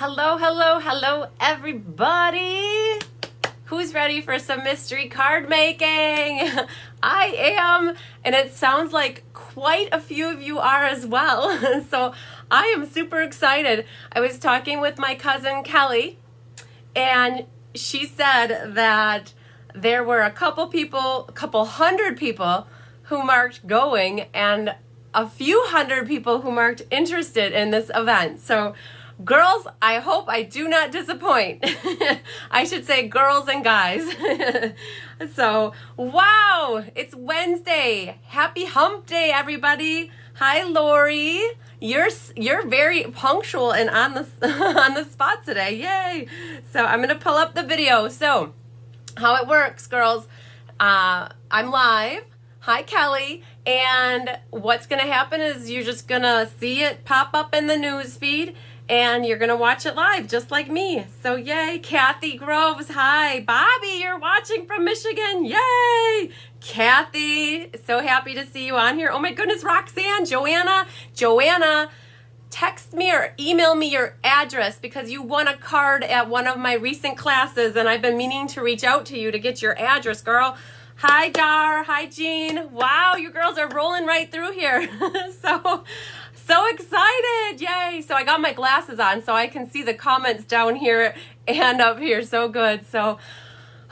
Hello, hello, hello, everybody. Who's ready for some mystery card making? I am, and it sounds like quite a few of you are as well. So I am super excited. I was talking with my cousin Kelly, and she said that there were a couple hundred people who marked going and a few hundred people who marked interested in this event. So girls, I hope I do not disappoint. I should say girls and guys. So, wow, it's Wednesday. Happy hump day, everybody. Hi, Lori. You're very punctual and on the on the spot today. Yay. So I'm going to pull up the video. So how it works, girls, I'm live. Hi, Kelly. And what's going to happen is you're just going to see it pop up in the news feed and you're going to watch it live just like me. So yay. Kathy Groves. Hi. Bobby, you're watching from Michigan. Yay. Kathy, so happy to see you on here. Oh my goodness, Roxanne, Joanna, text me or email me your address because you won a card at one of my recent classes and I've been meaning to reach out to you to get your address, girl. Hi, Dar. Hi, Jean. Wow, you girls are rolling right through here. So excited. Yay. So I got my glasses on so I can see the comments down here and up here. So good. So,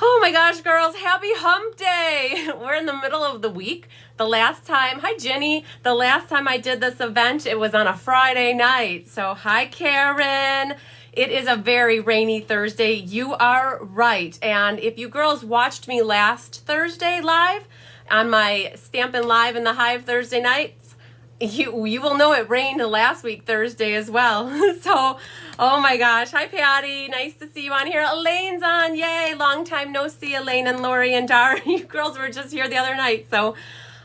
oh my gosh, girls, happy hump day. We're in the middle of the week. The last time, hi, Jenny. The last time I did this event, it was on a Friday night. So hi, Karen. It is a very rainy Thursday. You are right. And if you girls watched me last Thursday live on my Stampin' Live in the Hive Thursday nights, you will know it rained last week Thursday as well. So, oh my gosh. Hi, Patty. Nice to see you on here. Elaine's on. Yay. Long time no see, Elaine and Lori and Dar. You girls were just here the other night. So,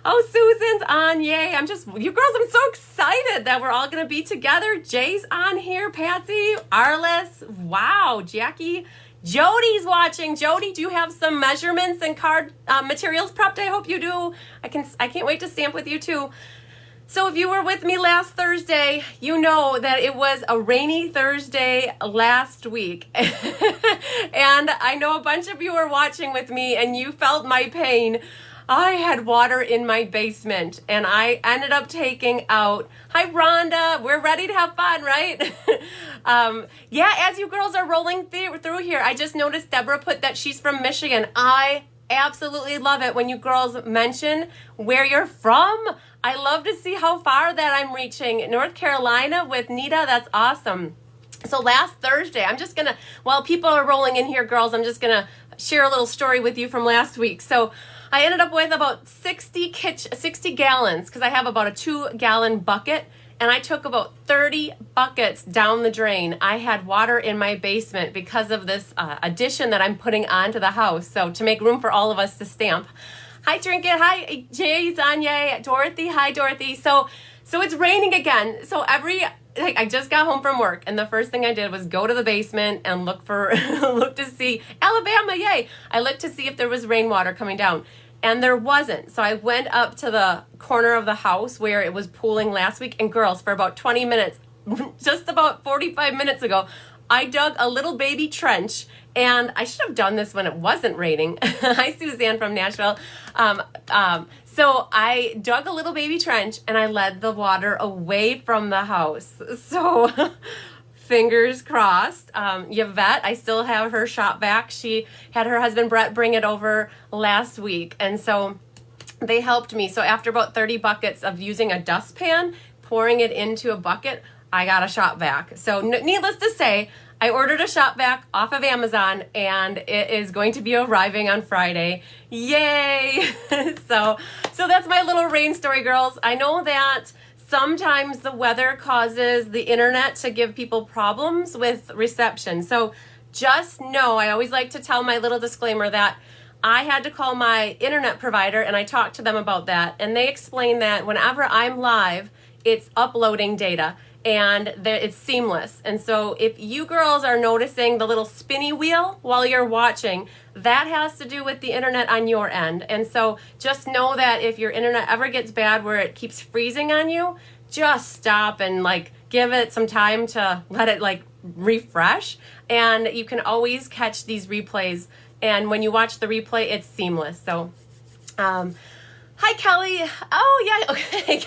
oh, Susan's on. Yay. You girls, I'm so excited that we're all going to be together. Jay's on here. Patsy, Arliss. Wow. Jackie. Jody's watching. Jody, do you have some measurements and card materials prepped? I hope you do. I can't wait to stamp with you too. So if you were with me last Thursday, you know that it was a rainy Thursday last week. And I know a bunch of you were watching with me and you felt my pain. I had water in my basement and I ended up taking out, hi Rhonda, we're ready to have fun, right? Yeah, as you girls are rolling through here, I just noticed Deborah put that she's from Michigan. I absolutely love it when you girls mention where you're from. I love to see how far that I'm reaching. North Carolina with Nita, that's awesome. So last Thursday, while people are rolling in here, girls, I'm just gonna share a little story with you from last week. So I ended up with about 60 gallons because I have about a 2-gallon bucket and I took about 30 buckets down the drain. I had water in my basement because of this addition that I'm putting onto the house. So to make room for all of us to stamp. Hi, Trinket. Hi, Jay, Zanye, Dorothy. Hi, Dorothy. So it's raining again. So I just got home from work and the first thing I did was go to the basement and look to see Alabama. Yay. I looked to see if there was rainwater coming down and there wasn't. So I went up to the corner of the house where it was pooling last week and girls, for about 20 minutes, just about 45 minutes ago, I dug a little baby trench. And I should have done this when it wasn't raining. Hi, Suzanne from Nashville. So I dug a little baby trench and I led the water away from the house. So fingers crossed. Yvette, I still have her shop vac. She had her husband Brett bring it over last week. And so they helped me. So after about 30 buckets of using a dustpan, pouring it into a bucket, I got a shop vac. So needless to say, I ordered a shop vac off of Amazon and it is going to be arriving on Friday. Yay! So that's my little rain story, girls. I know that sometimes the weather causes the internet to give people problems with reception. So just know, I always like to tell my little disclaimer that I had to call my internet provider and I talked to them about that. And they explained that whenever I'm live, it's uploading data. And it's seamless. And so if you girls are noticing the little spinny wheel while you're watching, that has to do with the internet on your end. And so just know that if your internet ever gets bad where it keeps freezing on you, just stop and give it some time to let it like refresh. And you can always catch these replays. And when you watch the replay, it's seamless. So, hi, Kelly. Oh, yeah. Okay,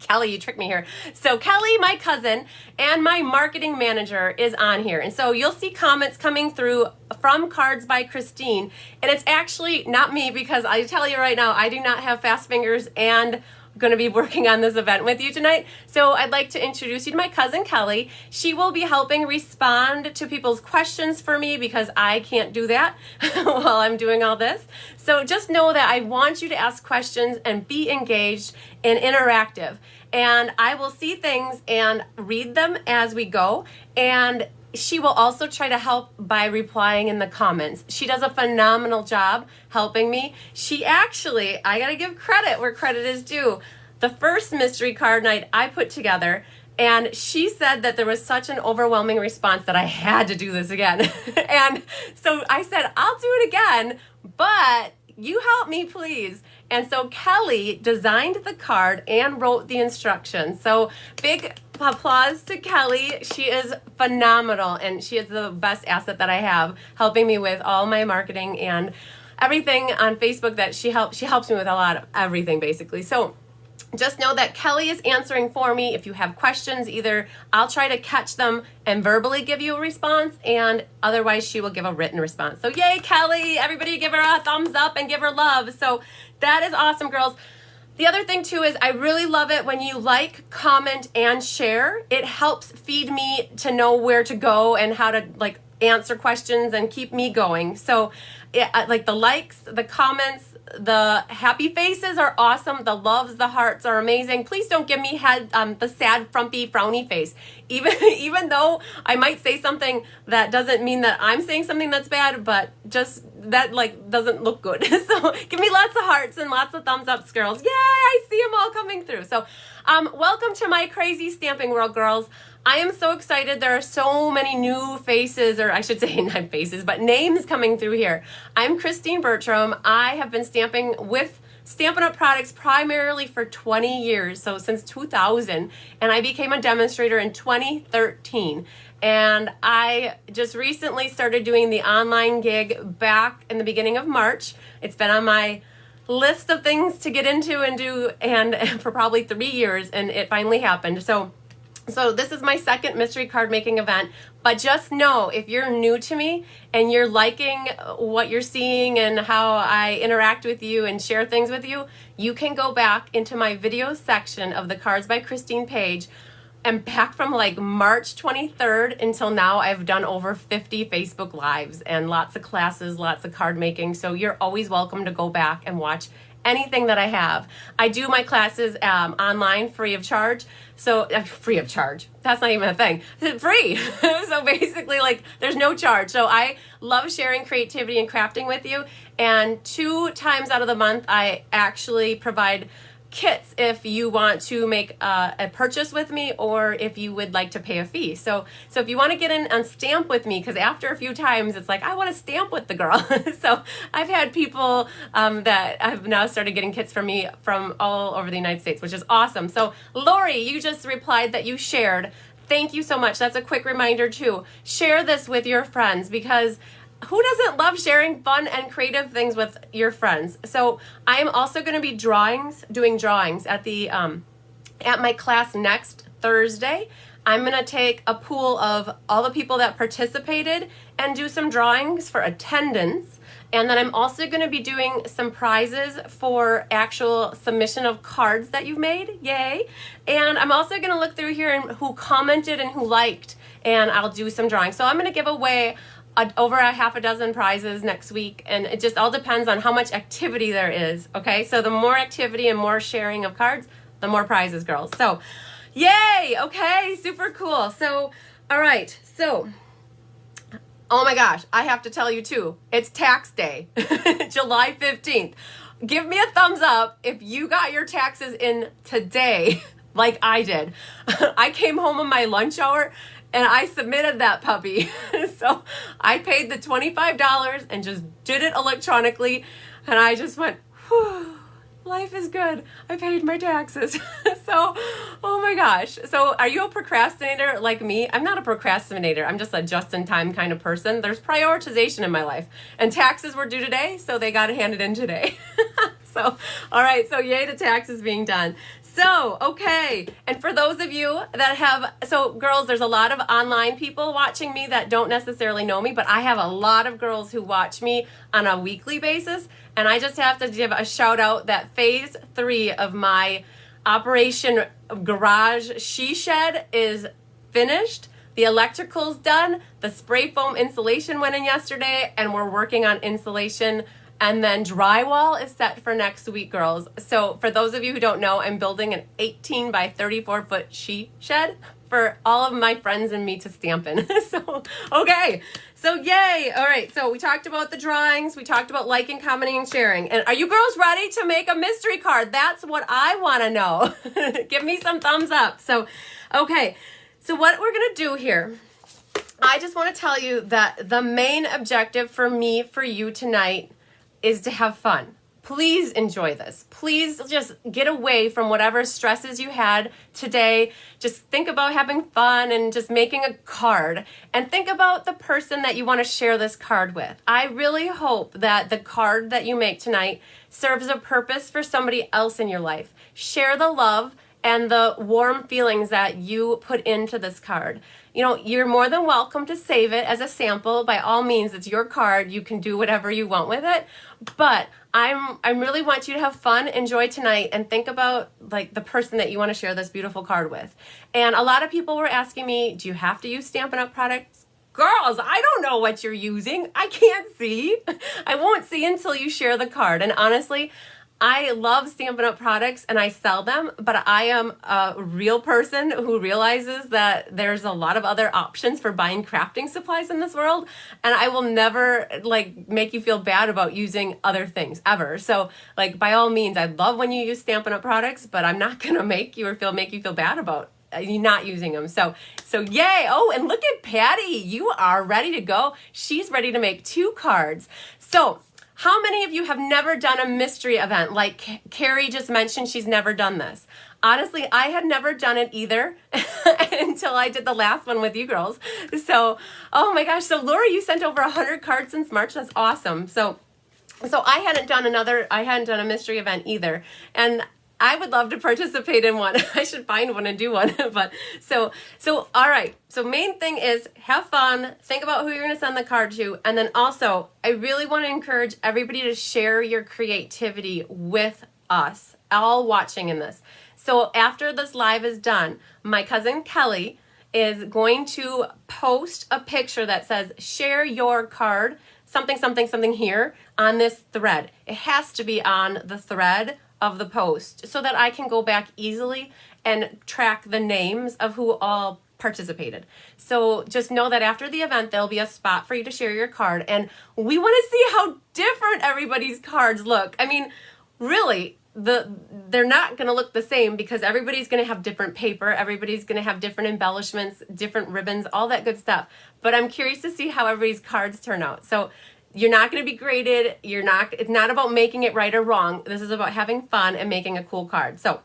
Kelly, you tricked me here. So Kelly, my cousin, and my marketing manager is on here. And so you'll see comments coming through from Cards by Christine. And it's actually not me, because I tell you right now, I do not have fast fingers and going to be working on this event with you tonight. So I'd like to introduce you to my cousin Kelly. She will be helping respond to people's questions for me, because I can't do that while I'm doing all this. So just know that I want you to ask questions and be engaged and interactive. And I will see things and read them as we go. And she will also try to help by replying in the comments. She does a phenomenal job helping me. She actually, I gotta give credit where credit is due. The first mystery card night I put together, and she said that there was such an overwhelming response that I had to do this again. And so I said, I'll do it again, but you help me, please. And so Kelly designed the card and wrote the instructions. So big applause to Kelly. She is phenomenal, and she is the best asset that I have, helping me with all my marketing and everything on Facebook. That she helps me with a lot of everything, basically. So just know that Kelly is answering for me. If you have questions, either I'll try to catch them and verbally give you a response, and otherwise she will give a written response. So yay, Kelly! Everybody give her a thumbs up and give her love. So that is awesome, girls. The other thing too is I really love it when you like, comment, and share. It helps feed me to know where to go and how to like answer questions and keep me going. So like the likes, the comments, the happy faces are awesome. The loves, the hearts are amazing. Please don't give me the sad, frumpy, frowny face. Even though I might say something that doesn't mean that I'm saying something that's bad, but just that like doesn't look good. So give me lots of hearts and lots of thumbs ups, girls. Yay, I see them all coming through. So welcome to my crazy stamping world, girls. I am so excited. There are so many new faces, or I should say not faces, but names coming through here. I'm Christine Bertram. I have been stamping with Stampin' Up! Products primarily for 20 years, so since 2000, and I became a demonstrator in 2013. And I just recently started doing the online gig back in the beginning of March. It's been on my list of things to get into and do, and for probably 3 years, and it finally happened. So this is my second mystery card making event, but just know if you're new to me and you're liking what you're seeing and how I interact with you and share things with you, you can go back into my video section of the Cards by Christine page. And back from like March 23rd until now, I've done over 50 Facebook Lives and lots of classes, lots of card making. So you're always welcome to go back and watch anything that I have. I do my classes online free of charge. So free of charge. That's not even a thing. Free. So basically like there's no charge. So I love sharing creativity and crafting with you. And 2 times out of the month, I actually provide kits if you want to make a purchase with me, or if you would like to pay a fee. So if you want to get in and stamp with me, because after a few times it's like, I want to stamp with the girl. So I've had people that have now started getting kits from me from all over the United States, which is awesome. So Lori, you just replied that you shared. Thank you so much. That's a quick reminder too. Share this with your friends, because who doesn't love sharing fun and creative things with your friends? So I am also going to be doing drawings at the at my class next Thursday. I'm going to take a pool of all the people that participated and do some drawings for attendance. And then I'm also going to be doing some prizes for actual submission of cards that you've made. Yay. And I'm also going to look through here and who commented and who liked, and I'll do some drawings. So I'm going to give away over a half a dozen prizes next week, and it just all depends on how much activity there is. Okay, so the more activity and more sharing of cards, the more prizes, girls. So yay. Okay, super cool. So all right, so oh my gosh, I have to tell you too, it's tax day. July 15th. Give me a thumbs up if you got your taxes in today like I did. I came home on my lunch hour and I submitted that puppy. So I paid the $25 and just did it electronically. And I just went, whew, life is good. I paid my taxes. So, oh my gosh. So are you a procrastinator like me? I'm not a procrastinator. I'm just a just-in-time kind of person. There's prioritization in my life. And taxes were due today, so they got handed in today. So, all right. So yay, the taxes being done. So, okay. And for those of you that have, so girls, there's a lot of online people watching me that don't necessarily know me, but I have a lot of girls who watch me on a weekly basis. And I just have to give a shout out that phase 3 of my Operation Garage She Shed is finished. The electrical's done. The spray foam insulation went in yesterday, and we're working on insulation. And then drywall is set for next week, girls. So for those of you who don't know, I'm building an 18 by 34 foot she shed for all of my friends and me to stamp in. So, okay. So yay. All right. So we talked about the drawings. We talked about liking, commenting, and sharing. And are you girls ready to make a mystery card? That's what I want to know. Give me some thumbs up. So, okay. So what we're going to do here, I just want to tell you that the main objective for me, for you tonight, is to have fun. Please enjoy this. Please just get away from whatever stresses you had today. Just think about having fun and just making a card. And think about the person that you want to share this card with. I really hope that the card that you make tonight serves a purpose for somebody else in your life. Share the love and the warm feelings that you put into this card. You know, you're more than welcome to save it as a sample. By all means, it's your card. You can do whatever you want with it. But I really want you to have fun, enjoy tonight, and think about like the person that you want to share this beautiful card with. And a lot of people were asking me, do you have to use Stampin' Up! Products? Girls, I don't know what you're using. I can't see. I won't see until you share the card. And honestly, I love Stampin' Up! Products and I sell them, but I am a real person who realizes that there's a lot of other options for buying crafting supplies in this world, and I will never like make you feel bad about using other things ever. So like by all means, I love when you use Stampin' Up! Products, but I'm not gonna make you feel bad about you not using them. So yay. Oh, and look at Patty. You are ready to go. She's ready to make 2 cards. So how many of you have never done a mystery event? Like Carrie just mentioned, she's never done this. Honestly, I had never done it either until I did the last one with you girls. So, oh my gosh. So Laura, you sent over 100 cards since March. That's awesome. So I hadn't done a mystery event either. And I would love to participate in one. I should find one and do one. But so all right. So main thing is have fun. Think about who you're going to send the card to. And then also, I really want to encourage everybody to share your creativity with us, all watching in this. So after this live is done, my cousin Kelly is going to post a picture that says, share your card, something, something, something here on this thread. It has to be on the thread of the post so that I can go back easily and track the names of who all participated. So just know that after the event, there'll be a spot for you to share your card. And we want to see how different everybody's cards look. I mean, really, they're not going to look the same because everybody's going to have different paper. Everybody's going to have different embellishments, different ribbons, all that good stuff. But I'm curious to see how everybody's cards turn out. So you're not going to be graded. It's not about making it right or wrong. This is about having fun and making a cool card. So,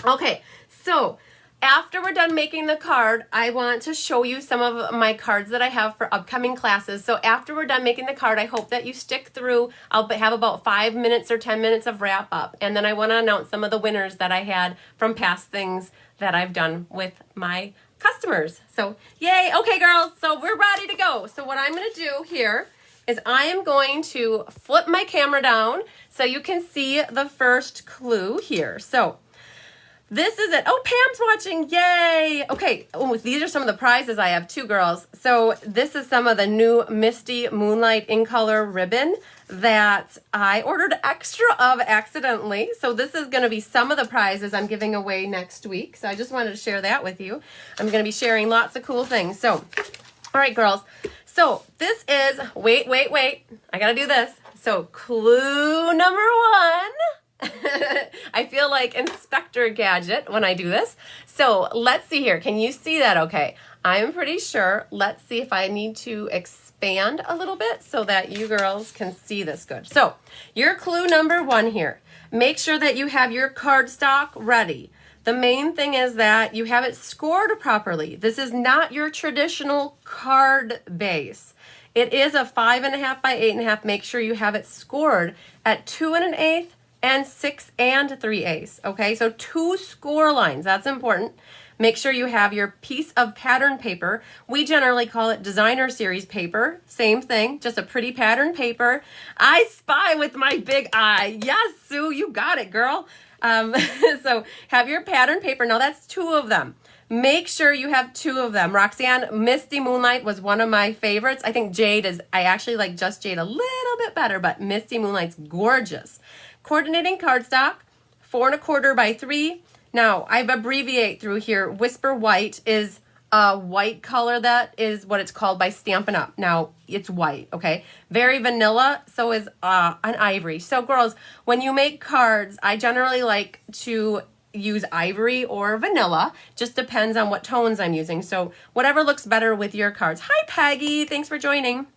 okay. So after we're done making the card, I want to show you some of my cards that I have for upcoming classes. So after we're done making the card, I hope that you stick through. I'll have about 5 minutes or 10 minutes of wrap up. And then I want to announce some of the winners that I had from past things that I've done with my customers. So yay. Okay, girls. So we're ready to go. So what I'm going to do here is I am going to flip my camera down so you can see the first clue here. So this is it. Oh, Pam's watching. Yay. Okay. Oh, these are some of the prizes I have too, girls. So this is some of the new Misty Moonlight in Color ribbon that I ordered extra of accidentally. So this is going to be some of the prizes I'm giving away next week. So I just wanted to share that with you. I'm going to be sharing lots of cool things. So, all right, girls. So this is, wait. I gotta do this. So clue number 1. I feel like Inspector Gadget when I do this. So let's see here. Can you see that okay? I'm pretty sure. Let's see if I need to expand a little bit so that you girls can see this good. So your clue number 1 here. Make sure that you have your cardstock ready. The main thing is that you have it scored properly. This is not your traditional card base. It is a 5.5 by 8.5. Make sure you have it scored at 2 1/8 and 6 3/8. Okay, so 2 score lines. That's important. Make sure you have your piece of pattern paper. We generally call it designer series paper. Same thing, just a pretty pattern paper. I spy with my big eye. Yes, Sue, you got it, girl. So have your pattern paper. Now that's 2 of them. Make sure you have 2 of them. Roxanne, Misty Moonlight was one of my favorites. I think Jade is, I actually like Just Jade a little bit better, but Misty Moonlight's gorgeous. Coordinating cardstock, 4 1/4 by 3. Now, I abbreviate through here. Whisper White is a white color. That is what it's called by Stampin' Up. Now, it's white, okay? Very vanilla, so is an ivory. So, girls, when you make cards, I generally like to use ivory or vanilla. Just depends on what tones I'm using. So, whatever looks better with your cards. Hi, Peggy. Thanks for joining.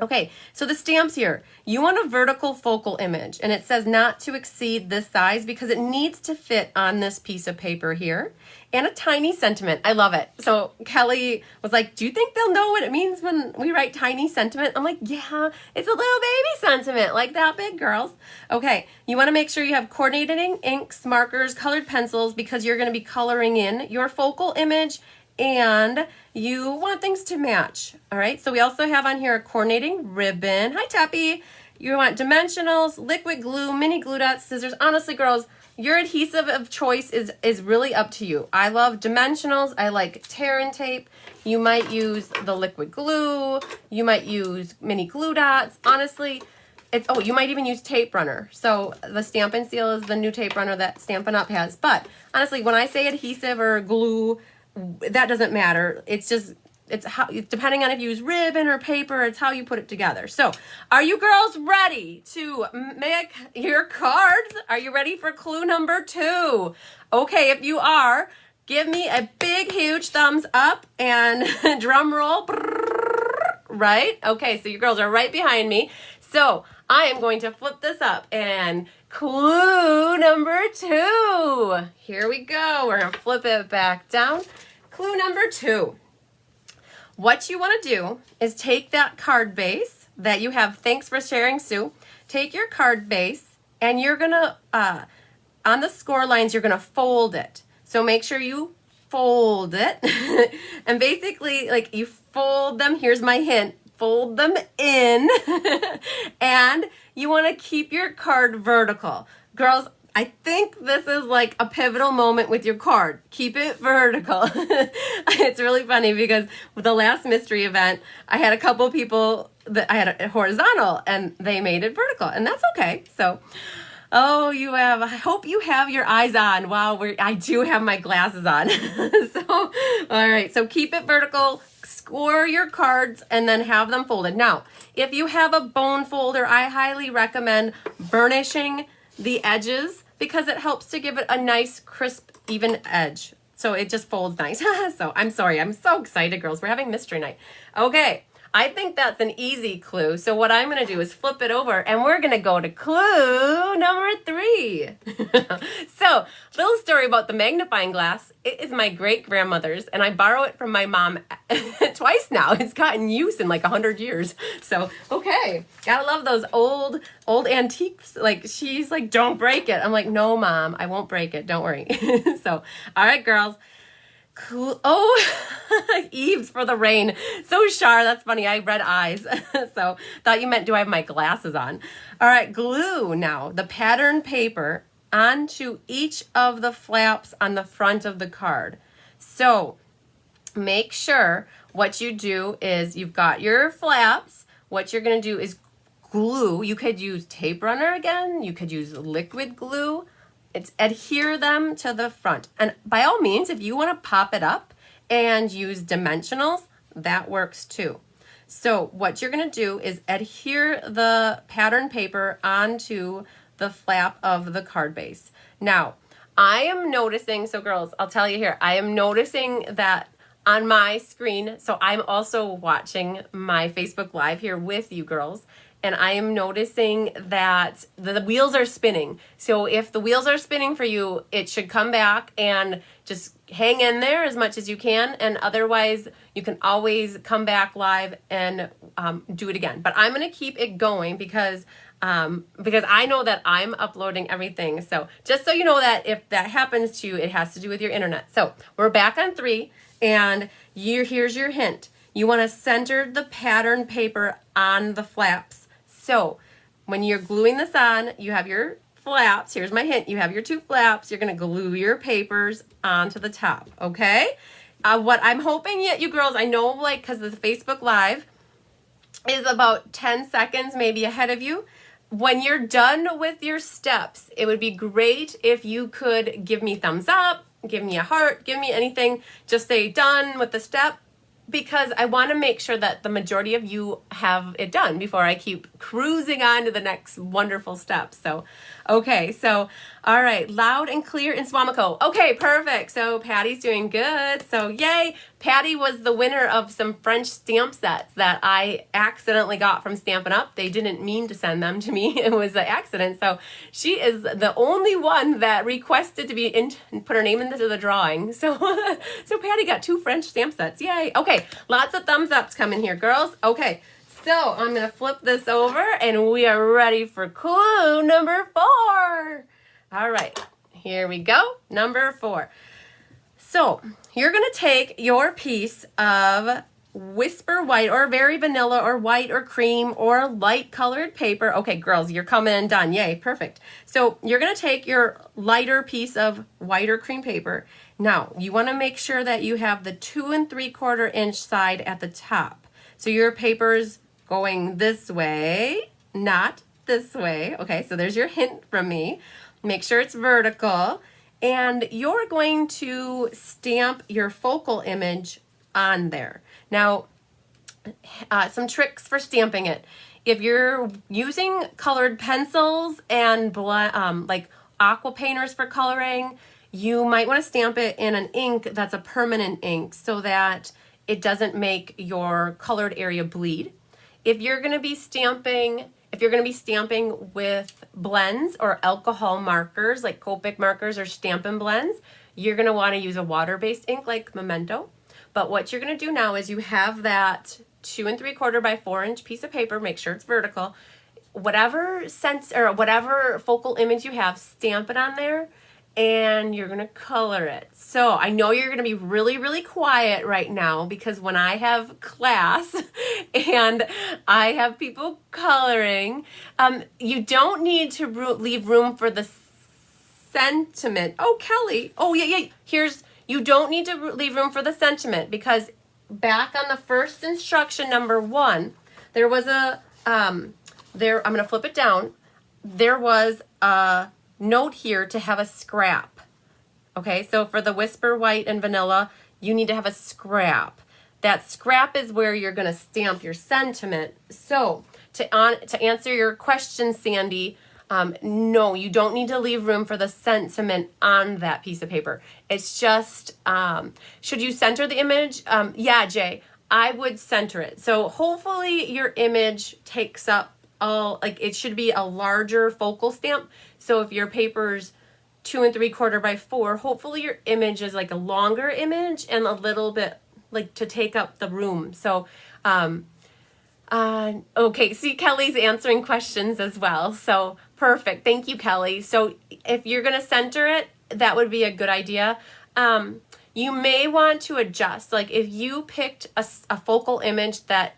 Okay, so the stamps here, you want a vertical focal image, and it says not to exceed this size because it needs to fit on this piece of paper here, and a tiny sentiment. I love it. So Kelly was like, do you think they'll know what it means when we write tiny sentiment? I'm like, yeah, it's a little baby sentiment, like that big, girls. Okay, you want to make sure you have coordinating inks, markers, colored pencils, because you're going to be coloring in your focal image, and you want things to match. All right, so we also have on here a coordinating ribbon. Hi, Tappy. You want dimensionals, liquid glue, mini glue dots, scissors. Honestly, girls, your adhesive of choice is really up to you. I love dimensionals. I like tear and tape. You might use the liquid glue. You might use mini glue dots. Honestly, you might even use tape runner. So the Stampin' Seal is the new tape runner that Stampin' Up has. But honestly, when I say adhesive or glue, that doesn't matter. It's how, depending on if you use ribbon or paper, it's how you put it together. So, are you girls ready to make your cards? Are you ready for clue number 2? Okay, if you are, give me a big, huge thumbs up and drum roll. Right? Okay, so you girls are right behind me. So, I am going to flip this up and clue number 2. Here we go. We're going to flip it back down. Clue number 2. What you want to do is take that card base that you have. Thanks for sharing, Sue. Take your card base and you're going to, on the score lines, you're going to fold it. So make sure you fold it. And basically, like, you fold them. Here's my hint. Fold them in. And you want to keep your card vertical. Girls, I think this is like a pivotal moment with your card. Keep it vertical. It's really funny because with the last mystery event, I had a couple people that I had it horizontal and they made it vertical, and that's okay. So, I hope you have your eyes on. Wow, I do have my glasses on. So, all right, so keep it vertical. Score your cards and then have them folded. Now, if you have a bone folder, I highly recommend burnishing the edges because it helps to give it a nice, crisp, even edge. So it just folds nice. So I'm sorry. I'm so excited, girls. We're having mystery night. Okay. I think that's an easy clue. So what I'm going to do is flip it over and we're going to go to clue number 3. So, little story about the magnifying glass. It is my great-grandmother's and I borrow it from my mom twice now. It's gotten use in like 100 years. So, okay. Gotta love those old antiques. Like, she's like, don't break it. I'm like, no, Mom, I won't break it. Don't worry. So, all right, girls. Cool. Oh, Eves for the rain. So Shar, that's funny. I read eyes. So thought you meant do I have my glasses on? All right, glue now the pattern paper onto each of the flaps on the front of the card. So make sure what you do is you've got your flaps. What you're going to do is glue. You could use tape runner again. You could use liquid glue. It's adhere them to the front. And by all means, if you want to pop it up and use dimensionals, that works too. So what you're going to do is adhere the pattern paper onto the flap of the card base. Now, I am noticing, so girls, I'll tell you here, I am noticing that on my screen, so I'm also watching my Facebook Live here with you girls, and I am noticing that the wheels are spinning. So if the wheels are spinning for you, it should come back, and just hang in there as much as you can. And otherwise, you can always come back live and do it again. But I'm going to keep it going because I know that I'm uploading everything. So just so you know that if that happens to you, it has to do with your internet. So we're back on 3, and here's your hint. You want to center the pattern paper on the flaps. So when you're gluing this on, you have your flaps. Here's my hint. You have your 2 flaps. You're going to glue your papers onto the top, okay? What I'm hoping you girls, I know, like, because the Facebook Live is about 10 seconds maybe ahead of you. When you're done with your steps, it would be great if you could give me thumbs up, give me a heart, give me anything. Just say done with the step, because I want to make sure that the majority of you have it done before I keep cruising on to the next wonderful step. So, okay, so, all right, loud and clear in Swamico. Okay, perfect. So Patty's doing good. So yay. Patty was the winner of some French stamp sets that I accidentally got from Stampin' Up. They didn't mean to send them to me. It was an accident. So she is the only one that requested to be in, put her name into the drawing. So, so Patty got 2 French stamp sets. Yay. Okay, lots of thumbs ups coming here, girls. Okay, so I'm going to flip this over, and we are ready for clue number 4. All right, here we go. Number 4. So you're going to take your piece of Whisper White or Very Vanilla or white or cream or light colored paper. Okay, girls, you're coming and done. Yay, perfect. So you're going to take your lighter piece of white or cream paper. Now, you want to make sure that you have the 2 3/4 inch side at the top. So your paper's going this way, not this way. Okay, so there's your hint from me. Make sure it's vertical. And you're going to stamp your focal image on there. Now, some tricks for stamping it. If you're using colored pencils and like aqua painters for coloring, you might want to stamp it in an ink that's a permanent ink so that it doesn't make your colored area bleed. If you're going to be stamping with blends or alcohol markers like Copic markers or Stampin' Blends, you're going to want to use a water-based ink like Memento. But what you're going to do now is you have that 2 3/4 by 4 inch piece of paper. Make sure it's vertical. Whatever whatever focal image you have, stamp it on there, and you're going to color it. So I know you're going to be really, really quiet right now, because when I have class and I have people coloring, you don't need to leave room for the sentiment. Oh, Kelly. Oh, yeah. You don't need to leave room for the sentiment, because back on the first instruction, number 1, there was a, I'm going to flip it down. There was a note here to have a scrap. Okay, so for the Whisper White and Vanilla, you need to have a scrap. That scrap is where you're going to stamp your sentiment. So to answer your question, Sandy, no, you don't need to leave room for the sentiment on that piece of paper. It's just, should you center the image? Yeah, Jay, I would center it. So hopefully your image takes up it should be a larger focal stamp. So if your paper's 2 3/4 by 4, hopefully your image is like a longer image and a little bit like to take up the room. So, okay, see, Kelly's answering questions as well. So perfect. Thank you, Kelly. So if you're going to center it, that would be a good idea. You may want to adjust. Like if you picked a focal image that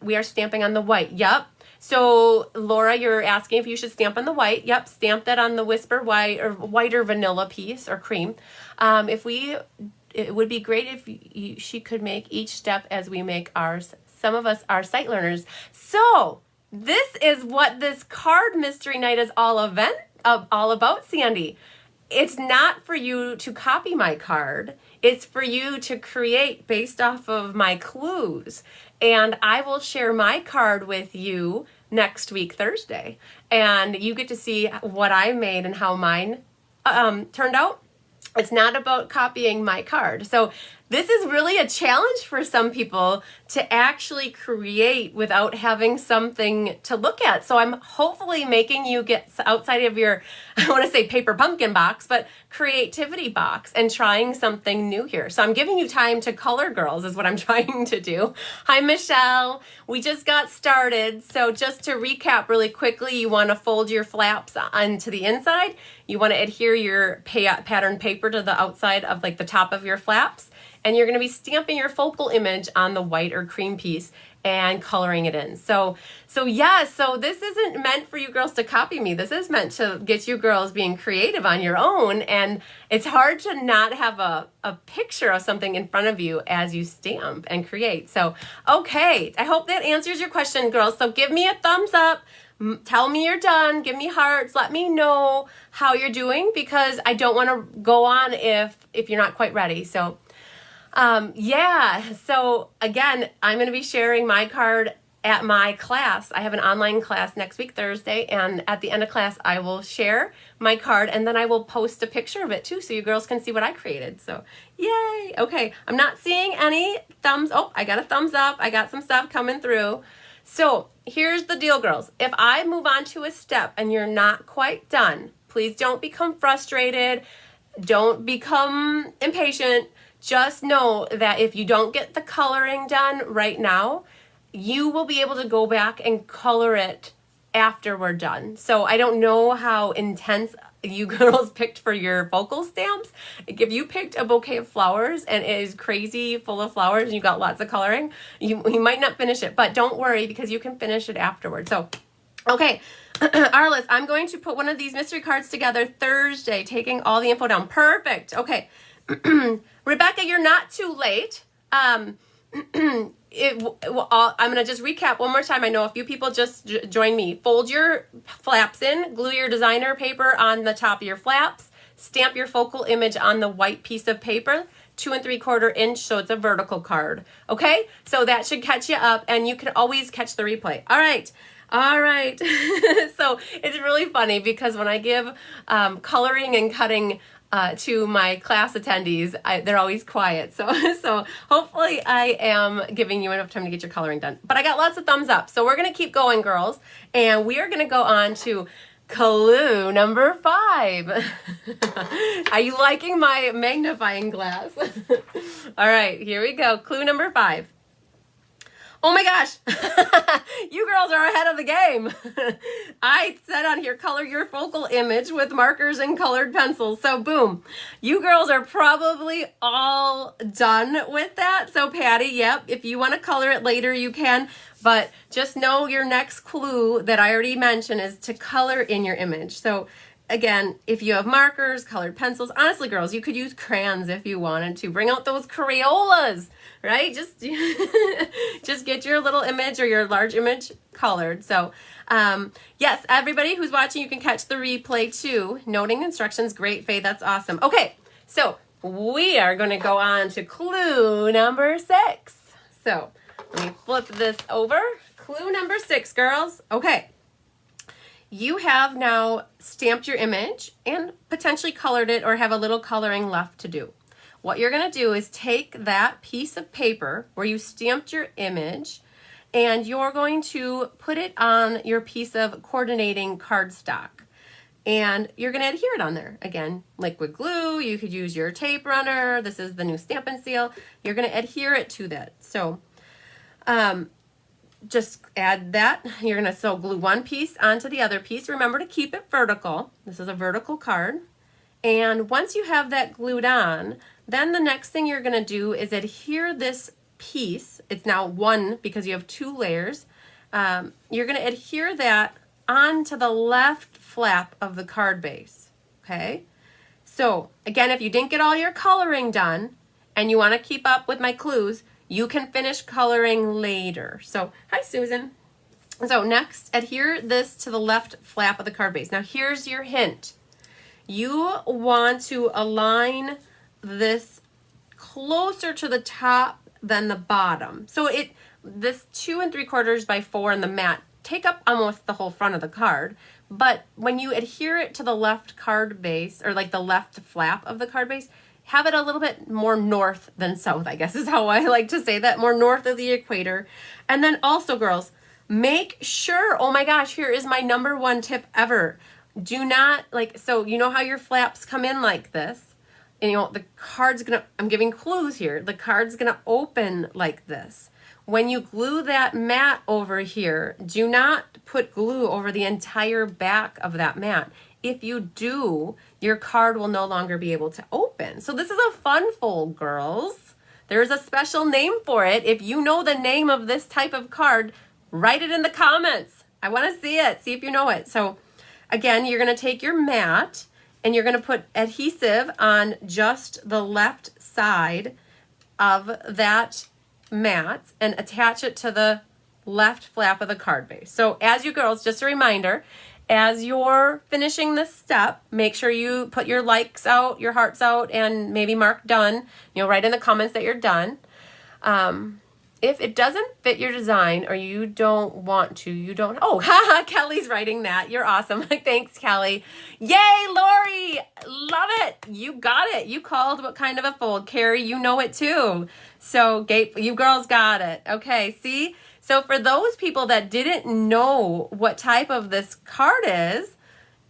we are stamping on the white. Yep. So Laura, you're asking if you should stamp on the white. Yep, stamp that on the Whisper White or white or vanilla piece or cream. It would be great if she could make each step as we make ours. Some of us are sight learners. So this is what this card mystery night is all about, Sandy. It's not for you to copy my card. It's for you to create based off of my clues. And I will share my card with you next week, Thursday. And you get to see what I made and how mine turned out. It's not about copying my card. So this is really a challenge for some people to actually create without having something to look at. So I'm hopefully making you get outside of your, I want to say paper pumpkin box, but creativity box and trying something new here. So I'm giving you time to color, girls, is what I'm trying to do. Hi, Michelle. We just got started. So just to recap really quickly, you want to fold your flaps onto the inside. You want to adhere your pattern paper to the outside of like the top of your flaps. And you're going to be stamping your focal image on the white or cream piece and coloring it in. So this isn't meant for you girls to copy me. This is meant to get you girls being creative on your own. And it's hard to not have a picture of something in front of you as you stamp and create. So, okay, I hope that answers your question, girls. So give me a thumbs up. Tell me you're done. Give me hearts. Let me know how you're doing, because I don't want to go on if you're not quite ready. So so again, I'm going to be sharing my card at my class. I have an online class next week, Thursday, and at the end of class, I will share my card, and then I will post a picture of it too, so you girls can see what I created. So yay. Okay. I'm not seeing any thumbs. Oh, I got a thumbs up. I got some stuff coming through. So here's the deal, girls. If I move on to a step and you're not quite done, please don't become frustrated. Don't become impatient. Just know that if you don't get the coloring done right now, you will be able to go back and color it after we're done. So I don't know how intense you girls picked for your focal stamps. If you picked a bouquet of flowers and it is crazy full of flowers and you got lots of coloring, you might not finish it, but don't worry, because you can finish it afterwards. So, okay. Arliss, I'm going to put one of these mystery cards together Thursday, taking all the info down. Perfect. Okay. Rebecca, you're not too late. I'm going to just recap one more time. I know a few people just joined me. Fold your flaps in, glue your designer paper on the top of your flaps, stamp your focal image on the white piece of paper, 2 3/4 inch, so it's a vertical card. Okay? So that should catch you up, and you can always catch the replay. All right. So it's really funny because when I give coloring and cutting to my class attendees, they're always quiet. So hopefully I am giving you enough time to get your coloring done. But I got lots of thumbs up. So we're going to keep going, girls. And we are going to go on to clue number 5. Are you liking my magnifying glass? All right, here we go. Clue number 5. Oh my gosh, you girls are ahead of the game. I said on here, color your focal image with markers and colored pencils. So boom, you girls are probably all done with that. So Patty, yep, if you want to color it later, you can. But just know your next clue that I already mentioned is to color in your image. So again, if you have markers, colored pencils, honestly, girls, you could use crayons if you wanted to. Bring out those Crayolas, right? Just get your little image or your large image colored. So, yes, everybody who's watching, you can catch the replay too. Noting instructions, great, Faye, that's awesome. Okay, so we are going to go on to clue number 6. So let me flip this over. Clue number 6, girls. Okay. You have now stamped your image and potentially colored it or have a little coloring left to do. What you're going to do is take that piece of paper where you stamped your image and you're going to put it on your piece of coordinating cardstock. And you're going to adhere it on there. Again, liquid glue, you could use your tape runner. This is the new Stamp and Seal. You're going to adhere it to that. So, just add that. You're going to glue one piece onto the other piece. Remember to keep it vertical. This is a vertical card. And once you have that glued on, then the next thing you're going to do is adhere this piece. It's now one because you have 2 layers. You're going to adhere that onto the left flap of the card base. Okay? So again, if you didn't get all your coloring done and you want to keep up with my clues, you can finish coloring later. So, hi Susan. So next, adhere this to the left flap of the card base. Now here's your hint. You want to align this closer to the top than the bottom. So this 2 3/4 by 4 in the mat take up almost the whole front of the card. But when you adhere it to the left card base, or like the left flap of the card base, have it a little bit more north than south, I guess is how I like to say that, more north of the equator. And then also, girls, make sure, oh my gosh, here is my number one tip ever. Do not, like, so you know how your flaps come in like this? And you know, the card's gonna, I'm giving clues here, the card's gonna open like this. When you glue that mat over here, do not put glue over the entire back of that mat. If you do, your card will no longer be able to open. So this is a fun fold, girls. There's a special name for it. If you know the name of this type of card, write it in the comments. I want to see it. See if you know it. So again, you're going to take your mat and you're going to put adhesive on just the left side of that mat and attach it to the left flap of the card base. So as you girls, just a reminder, as you're finishing this step, make sure you put your likes out, your hearts out, and maybe mark done. You know, write in the comments that you're done. If it doesn't fit your design or you don't want to, you don't, oh, haha, Kelly's writing that. You're awesome. Thanks, Kelly. Yay, Lori. Love it. You got it. You called what kind of a fold. Carrie, you know it too. So, you girls got it. Okay, see? So for those people that didn't know what type of this card is,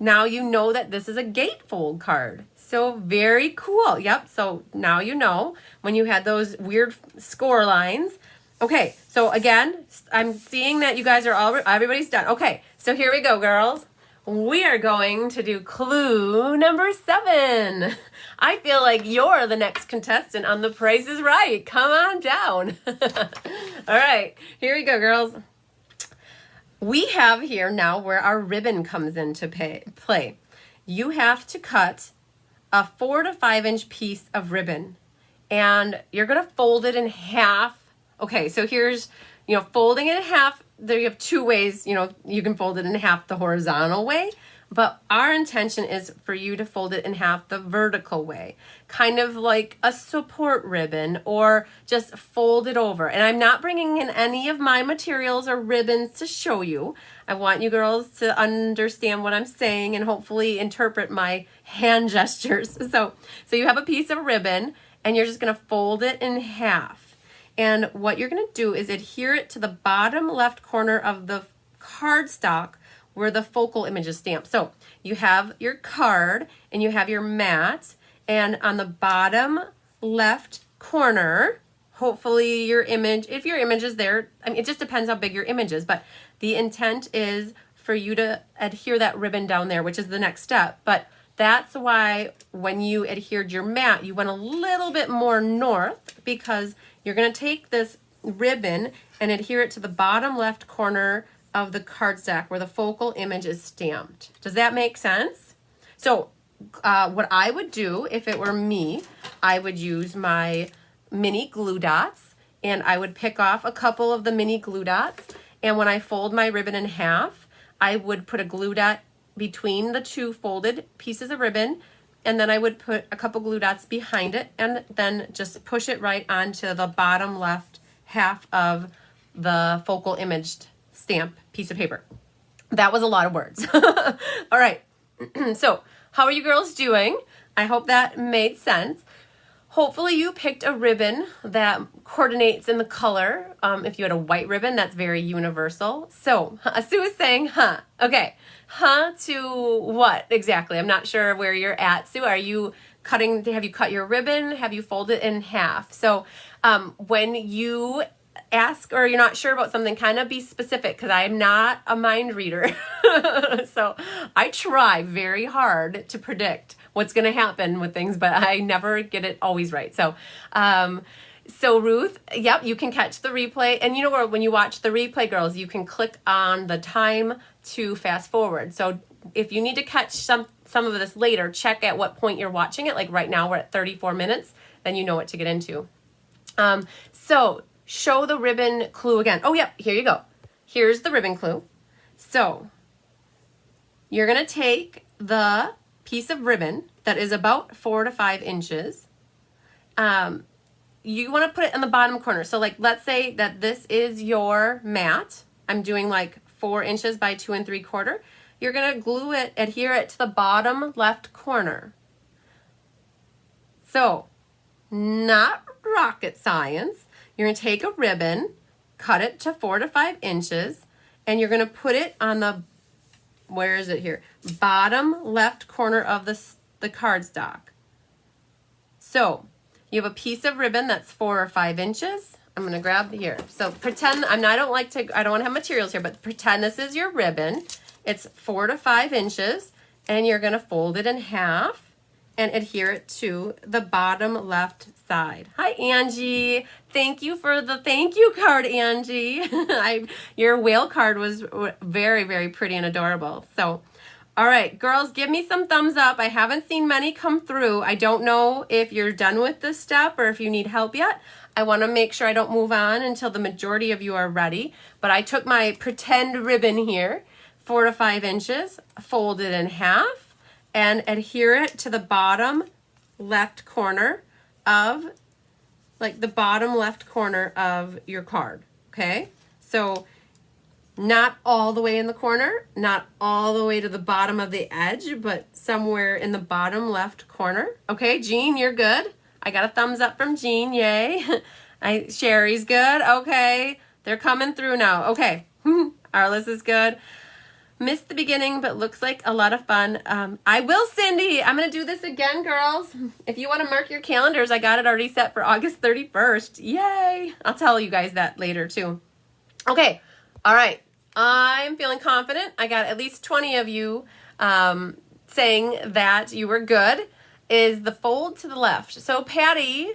now you know that this is a gatefold card. So very cool. Yep, so now you know when you had those weird score lines. Okay, so again, I'm seeing that you guys are everybody's done. Okay, so here we go, girls. We are going to do clue number 7. I feel like you're the next contestant on The Price is Right. Come on down. All right, here we go, girls. We have here now where our ribbon comes into play. You have to cut a 4 to 5 inch piece of ribbon and you're going to fold it in half. Okay, so here's, you know, folding it in half. There you have 2 ways, you know, you can fold it in half the horizontal way, but our intention is for you to fold it in half the vertical way, kind of like a support ribbon, or just fold it over. And I'm not bringing in any of my materials or ribbons to show you. I want you girls to understand what I'm saying and hopefully interpret my hand gestures. So you have a piece of ribbon and you're just gonna fold it in half. And what you're going to do is adhere it to the bottom left corner of the cardstock where the focal image is stamped. So you have your card and you have your mat, and on the bottom left corner, hopefully your image, if your image is there, I mean, it just depends how big your image is, but the intent is for you to adhere that ribbon down there, which is the next step. But that's why when you adhered your mat, you went a little bit more north, because you're going to take this ribbon and adhere it to the bottom left corner of the cardstock where the focal image is stamped. Does that make sense? So what I would do if it were me, I would use my mini glue dots and I would pick off a couple of the mini glue dots. And when I fold my ribbon in half, I would put a glue dot between the 2 folded pieces of ribbon, and then I would put a couple glue dots behind it and then just push it right onto the bottom left half of the focal imaged stamp piece of paper. That was a lot of words. All right, so how are you girls doing? I hope that made sense. Hopefully you picked a ribbon that coordinates in the color. If you had a white ribbon, that's very universal. So Sue is saying, huh. Okay, huh to what exactly? I'm not sure where you're at, Sue. Are you cutting, have you cut your ribbon? Have you folded it in half? So when you ask or you're not sure about something, kind of be specific, because I am not a mind reader. So I try very hard to predict what's going to happen with things, but I never get it always right. So, so Ruth, yep, you can catch the replay. And you know where, when you watch the replay, girls, you can click on the time to fast forward. So if you need to catch some of this later, check at what point you're watching it. Like right now we're at 34 minutes, then you know what to get into. So show the ribbon clue again. Oh, yep, here you go. Here's the ribbon clue. So you're going to take the piece of ribbon that is about 4 to 5 inches. You want to put it in the bottom corner. So like, let's say that this is your mat. I'm doing like 4 inches by 2 3/4. You're going to glue it, adhere it to the bottom left corner. So not rocket science. You're going to take a ribbon, cut it to 4 to 5 inches, and you're going to put it on the, where is it here? Bottom left corner of the cardstock. So you have a piece of ribbon that's 4 or 5 inches. I'm going to grab here. So pretend, I don't want to have materials here, but pretend this is your ribbon. It's 4 to 5 inches, and you're going to fold it in half and adhere it to the bottom left side. Hi, Angie. Thank you for the thank you card, Angie. Your whale card was very, very pretty and adorable. So, all right, girls, give me some thumbs up. I haven't seen many come through. I don't know if you're done with this step or if you need help yet. I want to make sure I don't move on until the majority of you are ready. But I took my pretend ribbon here, 4 to 5 inches, fold it in half, and adhere it to the bottom left corner of, like the bottom left corner of your card, okay? So not all the way in the corner, not all the way to the bottom of the edge, but somewhere in the bottom left corner. Okay, Jean, you're good. I got a thumbs up from Jean, yay. Sherry's good, okay. They're coming through now, okay. Arliss is good. Missed the beginning, but looks like a lot of fun. I will, Cindy. I'm going to do this again, girls. If you want to mark your calendars, I got it already set for August 31st. Yay. I'll tell you guys that later, too. Okay. All right. I'm feeling confident. I got at least 20 of you saying that you were good. Is the fold to the left. So, Patty,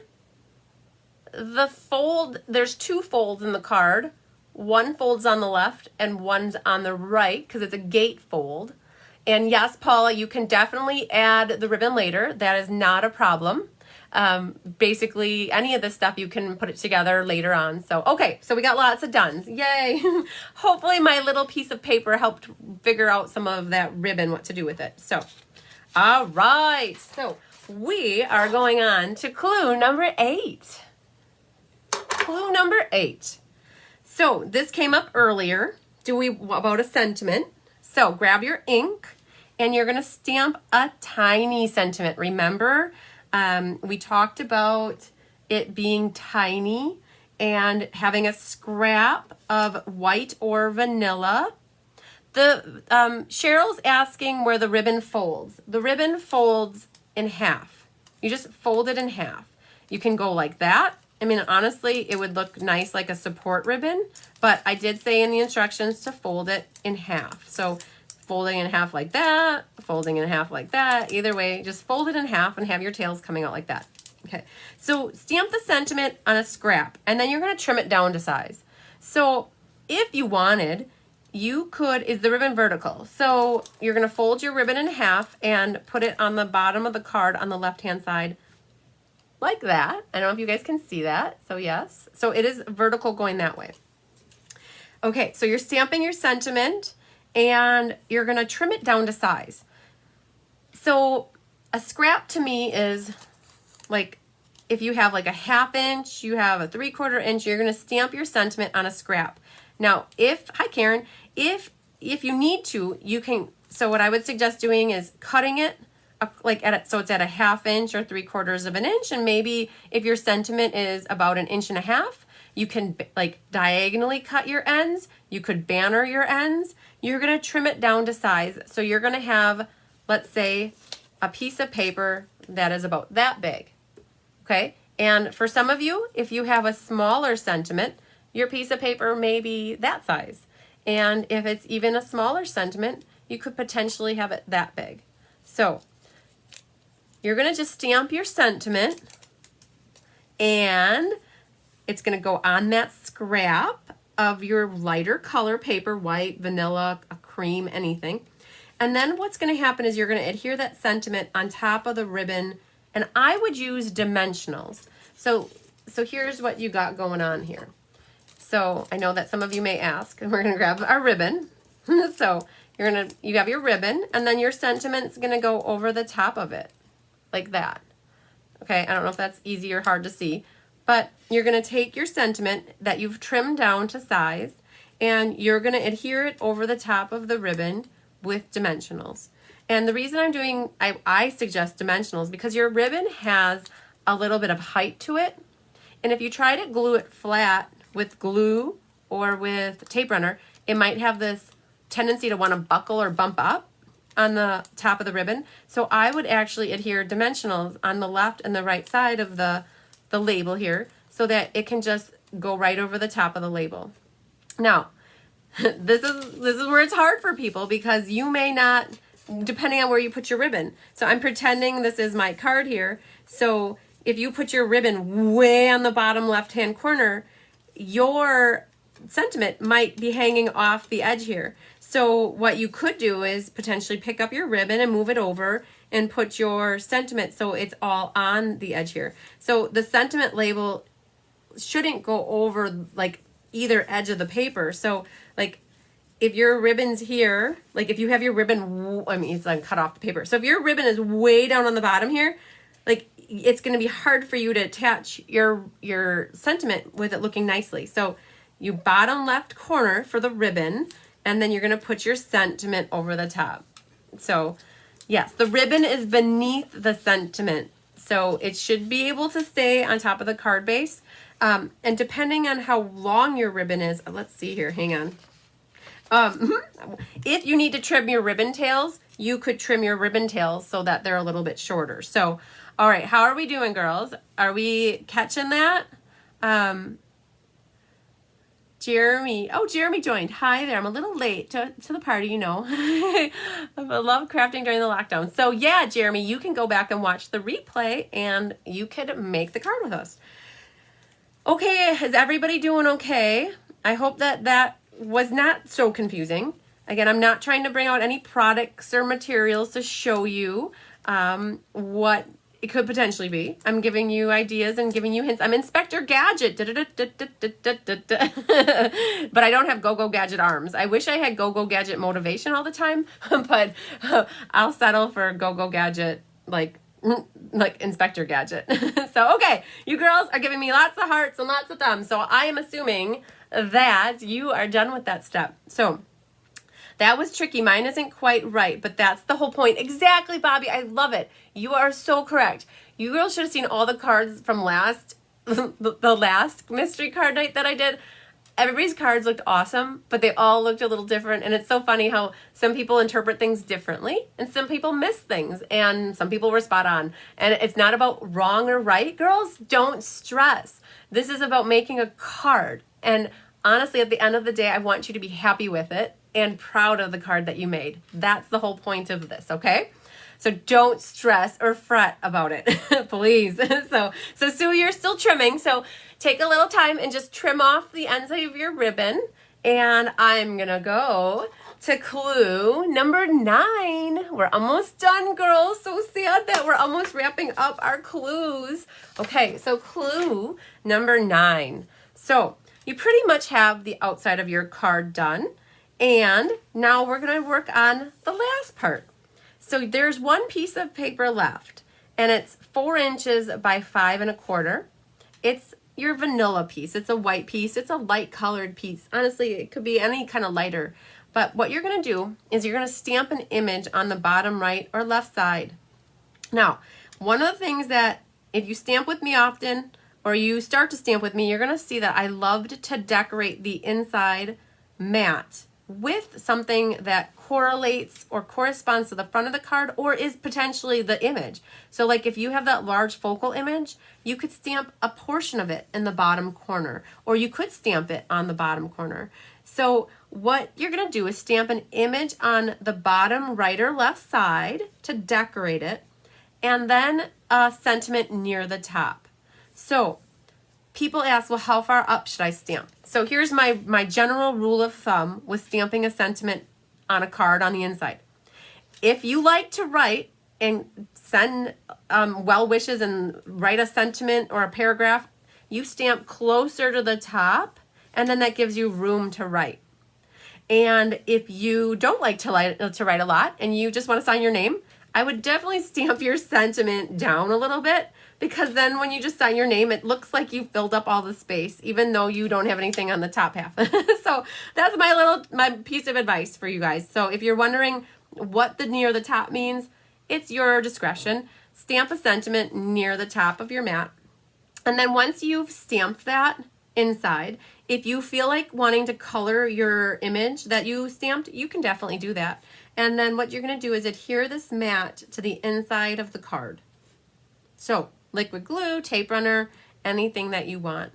the fold, there's 2 folds in the card. One folds on the left and one's on the right because it's a gate fold. And yes, Paula, you can definitely add the ribbon later. That is not a problem. Basically, any of this stuff, you can put it together later on. So, okay, so we got lots of dones. Yay. Hopefully my little piece of paper helped figure out some of that ribbon, what to do with it. So, all right. So we are going on to clue number 8. Clue number 8. So this came up earlier, about a sentiment. So grab your ink and you're going to stamp a tiny sentiment. Remember, we talked about it being tiny and having a scrap of white or vanilla. Cheryl's asking where the ribbon folds. The ribbon folds in half. You just fold it in half. You can go like that. I mean, honestly, it would look nice like a support ribbon, but I did say in the instructions to fold it in half. So folding in half like that, folding in half like that. Either way, just fold it in half and have your tails coming out like that. Okay, so stamp the sentiment on a scrap, and then you're going to trim it down to size. So if you wanted, you could, is the ribbon vertical? So you're going to fold your ribbon in half and put it on the bottom of the card on the left-hand side like that. I don't know if you guys can see that. So yes. So it is vertical going that way. Okay, so you're stamping your sentiment and you're going to trim it down to size. So a scrap to me is like, if you have like a 1/2 inch, you have a 3/4 inch, you're going to stamp your sentiment on a scrap. Now, hi Karen, if you need to, you can, so what I would suggest doing is cutting it so it's at a 1/2 inch or 3/4 of an inch, and maybe if your sentiment is about 1.5 inches, you can like diagonally cut your ends. You could banner your ends. You're going to trim it down to size. So you're going to have, let's say, a piece of paper that is about that big. Okay? And for some of you, if you have a smaller sentiment, your piece of paper may be that size. And if it's even a smaller sentiment, you could potentially have it that big. So you're going to just stamp your sentiment, and it's going to go on that scrap of your lighter color paper, white, vanilla, a cream, anything. And then what's going to happen is you're going to adhere that sentiment on top of the ribbon, and I would use dimensionals. So here's what you got going on here. So I know that some of you may ask, and we're going to grab our ribbon. So you have your ribbon, and then your sentiment's going to go over the top of it like that. Okay, I don't know if that's easy or hard to see, but you're going to take your sentiment that you've trimmed down to size, and you're going to adhere it over the top of the ribbon with dimensionals. And the reason I suggest dimensionals because your ribbon has a little bit of height to it. And if you try to glue it flat with glue or with tape runner, it might have this tendency to want to buckle or bump up on the top of the ribbon. So I would actually adhere dimensionals on the left and the right side of the label here so that it can just go right over the top of the label. Now, this is where it's hard for people because you may not, depending on where you put your ribbon. So I'm pretending this is my card here. So if you put your ribbon way on the bottom left-hand corner, your sentiment might be hanging off the edge here. So what you could do is potentially pick up your ribbon and move it over and put your sentiment so it's all on the edge here. So the sentiment label shouldn't go over like either edge of the paper. So like if your ribbon's here, like if you have your ribbon, I mean, it's like cut off the paper. So if your ribbon is way down on the bottom here, like it's going to be hard for you to attach your sentiment with it looking nicely. So you bottom left corner for the ribbon, and then you're going to put your sentiment over the top. So yes, the ribbon is beneath the sentiment. So it should be able to stay on top of the card base. And depending on how long your ribbon is, let's see here, hang on. If you need to trim your ribbon tails, you could trim your ribbon tails so that they're a little bit shorter. So, all right, how are we doing, girls? Are we catching that? Jeremy. Oh, Jeremy joined. Hi there. I'm a little late to the party, you know. I love crafting during the lockdown. So yeah, Jeremy, you can go back and watch the replay and you could make the card with us. Okay, is everybody doing okay? I hope that was not so confusing. Again, I'm not trying to bring out any products or materials to show you what it could potentially be. I'm giving you ideas and giving you hints. I'm Inspector Gadget. But I don't have Go-Go Gadget arms. I wish I had Go-Go Gadget motivation all the time, but I'll settle for Go-Go Gadget like Inspector Gadget. So, okay, you girls are giving me lots of hearts and lots of thumbs. So I am assuming that you are done with that step. So that was tricky. Mine isn't quite right, but that's the whole point. Exactly, Bobby. I love it. You are so correct. You girls should have seen all the cards from the last mystery card night that I did. Everybody's cards looked awesome, but they all looked a little different. And it's so funny how some people interpret things differently and some people miss things and some people were spot on. And it's not about wrong or right, girls. Don't stress. This is about making a card. And honestly, at the end of the day, I want you to be happy with it and proud of the card that you made. That's the whole point of this, okay? So don't stress or fret about it, please. So Sue, you're still trimming. So take a little time and just trim off the ends of your ribbon. And I'm gonna go to clue number 9. We're almost done, girls. So sad that we're almost wrapping up our clues. Okay, so clue number 9. So you pretty much have the outside of your card done. And now we're gonna work on the last part. So there's one piece of paper left, and it's 4 inches by 5 1/4. It's your vanilla piece. It's a white piece. It's a light colored piece. Honestly, it could be any kind of lighter. But what you're going to do is you're going to stamp an image on the bottom right or left side. Now, one of the things that if you stamp with me often or you start to stamp with me, you're going to see that I loved to decorate the inside mat with something that correlates or corresponds to the front of the card or is potentially the image. So like if you have that large focal image, you could stamp a portion of it in the bottom corner, or you could stamp it on the bottom corner. So what you're going to do is stamp an image on the bottom right or left side to decorate it, and then a sentiment near the top. So people ask, well, how far up should I stamp? So here's my general rule of thumb with stamping a sentiment on a card on the inside. If you like to write and send well wishes and write a sentiment or a paragraph, you stamp closer to the top, and then that gives you room to write. And if you don't like to write a lot and you just want to sign your name, I would definitely stamp your sentiment down a little bit, because then when you just sign your name, it looks like you filled up all the space, even though you don't have anything on the top half. So that's my piece of advice for you guys. So if you're wondering what the near the top means, it's your discretion. stamp a sentiment near the top of your mat. And then once you've stamped that inside, if you feel like wanting to color your image that you stamped, you can definitely do that. And then what you're going to do is adhere this mat to the inside of the card. So liquid glue, tape runner, anything that you want.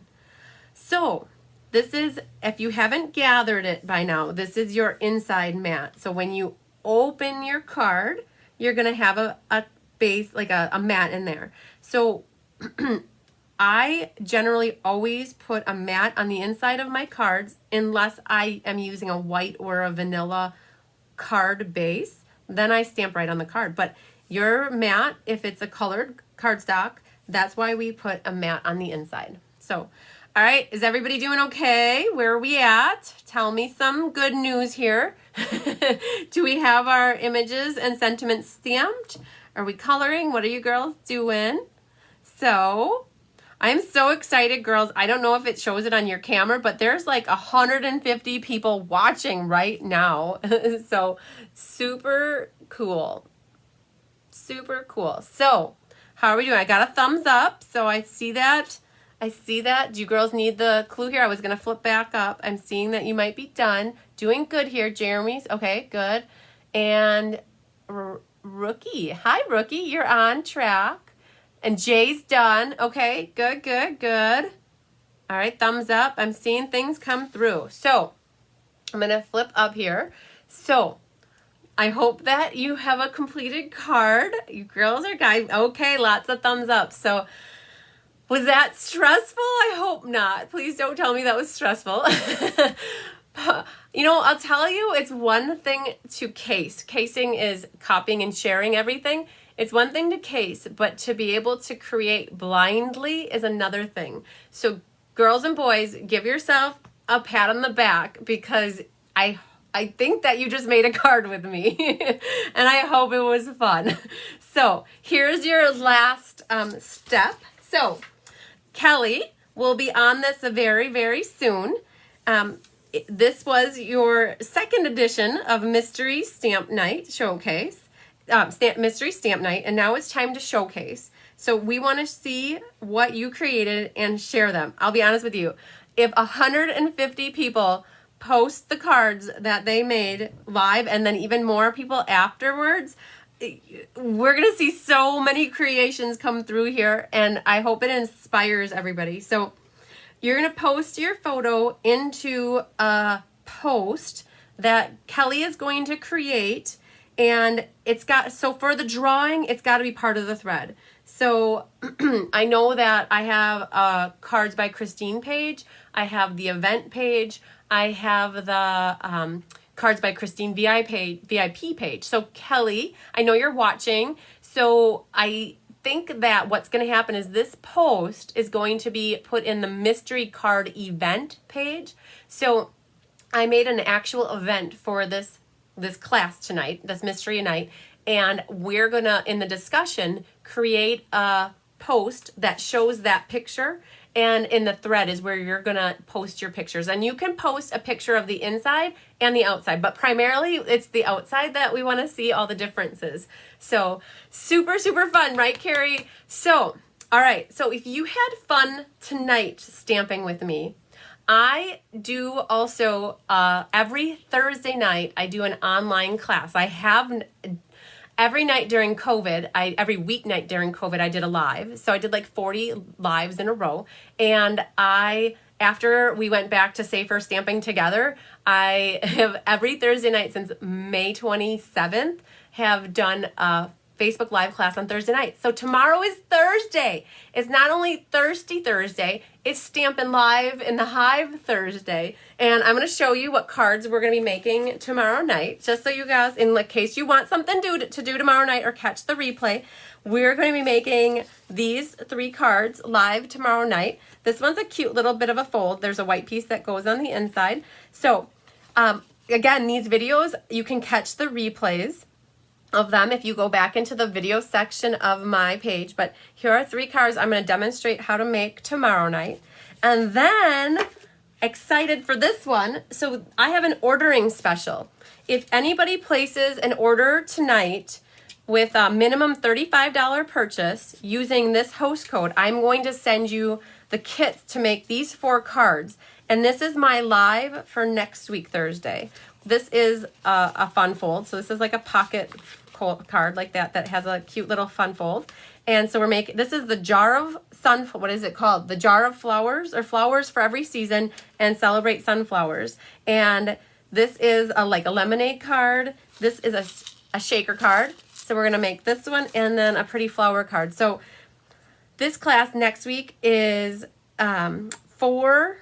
So this is, if you haven't gathered it by now, this is your inside mat. So when you open your card, you're going to have a base, like a mat in there. So I generally always put a mat on the inside of my cards unless I am using a white or a vanilla card base. Then I stamp right on the card. But your mat, if it's a colored cardstock, that's why we put a mat on the inside. So, all right, is everybody doing okay? Where are we at? Tell me some good news here. Do we have our images and sentiments stamped? Are we coloring? What are you girls doing? So, I'm so excited, girls. I don't know if it shows it on your camera, but there's like 150 people watching right now. So, super cool. Super cool. So, how are we doing? I got a thumbs up, so I see that. Do you girls need the clue here? I was going to flip back up. I'm seeing that you might be done. Doing good here, Jeremy's. Okay, good. And Rookie. Hi, Rookie. You're on track. And Jay's done. Okay, good, good, good. All right, thumbs up. I'm seeing things come through. So, I'm going to flip up here. So, I hope that you have a completed card. You girls or guys, okay, lots of thumbs up. So, was that stressful? I hope not. Please don't tell me that was stressful. You know, I'll tell you, it's one thing to case. Casing is copying and sharing everything. It's one thing to case, but to be able to create blindly is another thing. So girls and boys, give yourself a pat on the back because I think that you just made a card with me and I hope it was fun. So here's your last step. So Kelly will be on this very, very soon. This was your second edition of Mystery Stamp Night Showcase, Mystery Stamp Night, and now it's time to showcase. So we want to see what you created and share them. I'll be honest with you, if 150 people post the cards that they made live and then even more people afterwards, we're going to see so many creations come through here, and I hope it inspires everybody. So you're going to post your photo into a post that Kelly is going to create, and so for the drawing, it's got to be part of the thread. So I know that I have a Cards by Christine page, I have the event page, I have the Cards by Christine VIP page. So Kelly, I know you're watching, so I think that what's going to happen is this post is going to be put in the mystery card event page. So I made an actual event for this class tonight, this mystery night, and we're going to, in the discussion, create a post that shows that picture, and in the thread is where you're going to post your pictures. And you can post a picture of the inside and the outside, but primarily it's the outside that we want to see all the differences. So super, super fun, right, Carrie? So, all right. So if you had fun tonight stamping with me, I do also, every Thursday night, I do an online class. I have every night during COVID, every weeknight during COVID, I did a live. So I did like 40 lives in a row. And after we went back to Safer Stamping together, I have every Thursday night since May 27th have done a Facebook Live class on Thursday night. So tomorrow is Thursday. It's not only Thirsty Thursday, it's Stampin' Live in the Hive Thursday. And I'm going to show you what cards we're going to be making tomorrow night, just so you guys, in case you want something to do tomorrow night or catch the replay, we're going to be making these 3 cards live tomorrow night. This one's a cute little bit of a fold. There's a white piece that goes on the inside. So, again, these videos, you can catch the replays of them if you go back into the video section of my page. But here are 3 cards I'm going to demonstrate how to make tomorrow night. And then, excited for this one, so I have an ordering special. If anybody places an order tonight, with a minimum $35 purchase using this host code, I'm going to send you the kits to make these 4 cards. And this is my live for next week, Thursday. This is a fun fold. So this is like a pocket card like that has a cute little fun fold. And so we're making, this is the jar of what is it called? The jar of flowers, or flowers for every season and celebrate sunflowers. And this is like a lemonade card. This is a shaker card. So we're going to make this one and then a pretty flower card. So this class next week is 4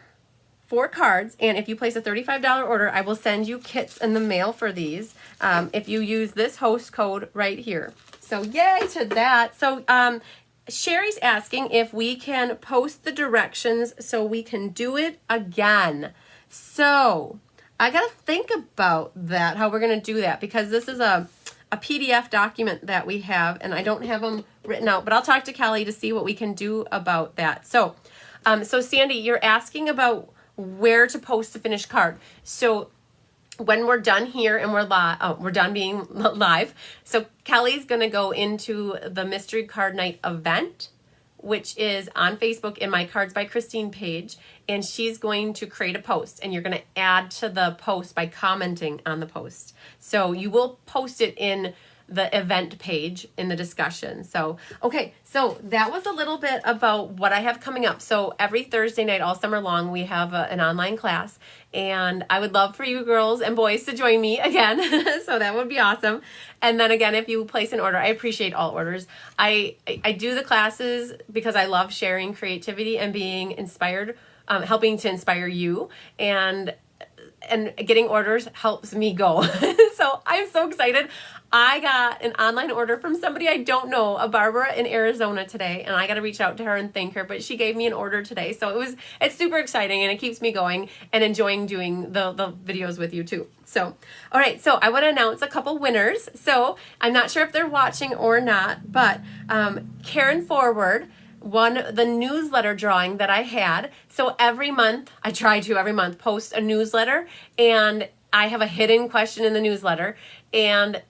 cards. And if you place a $35 order, I will send you kits in the mail for these if you use this host code right here. So yay to that. So Sherry's asking if we can post the directions so we can do it again. So I got to think about that, how we're going to do that, because this is a PDF document that we have, and I don't have them written out, but I'll talk to Kelly to see what we can do about that. So, so Sandy, you're asking about where to post the finished card. So when we're done here and we're done being live, so Kelly's going to go into the Mystery Card Night event, which is on Facebook in my Cards by Christine page, and she's going to create a post, and you're going to add to the post by commenting on the post. So you will post it in the event page in the discussion. So, okay, so that was a little bit about what I have coming up. So every Thursday night all summer long, we have an online class, and I would love for you girls and boys to join me again. So that would be awesome. And then again, if you place an order, I appreciate all orders. I do the classes because I love sharing creativity and being inspired, helping to inspire you, and getting orders helps me go. So I'm so excited. I got an online order from somebody I don't know, a Barbara in Arizona today, and I got to reach out to her and thank her, but she gave me an order today. So it's super exciting, and it keeps me going and enjoying doing the videos with you too. So, all right, so I want to announce a couple winners. So I'm not sure if they're watching or not, but Karen Forward won the newsletter drawing that I had. So every month, I try to every month post a newsletter, and I have a hidden question in the newsletter, and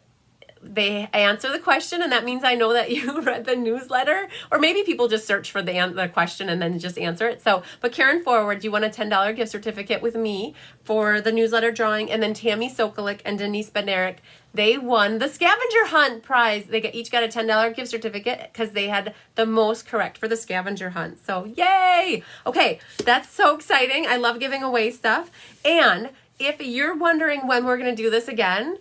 they answer the question, and that means I know that you read the newsletter, or maybe people just search for the question and then just answer it. So, but Karen Forward, you won a $10 gift certificate with me for the newsletter drawing, and then Tammy Sokolik and Denise Bednarik, they won the scavenger hunt prize. They each got a $10 gift certificate because they had the most correct for the scavenger hunt. So yay! Okay, that's so exciting. I love giving away stuff. And if you're wondering when we're going to do this again,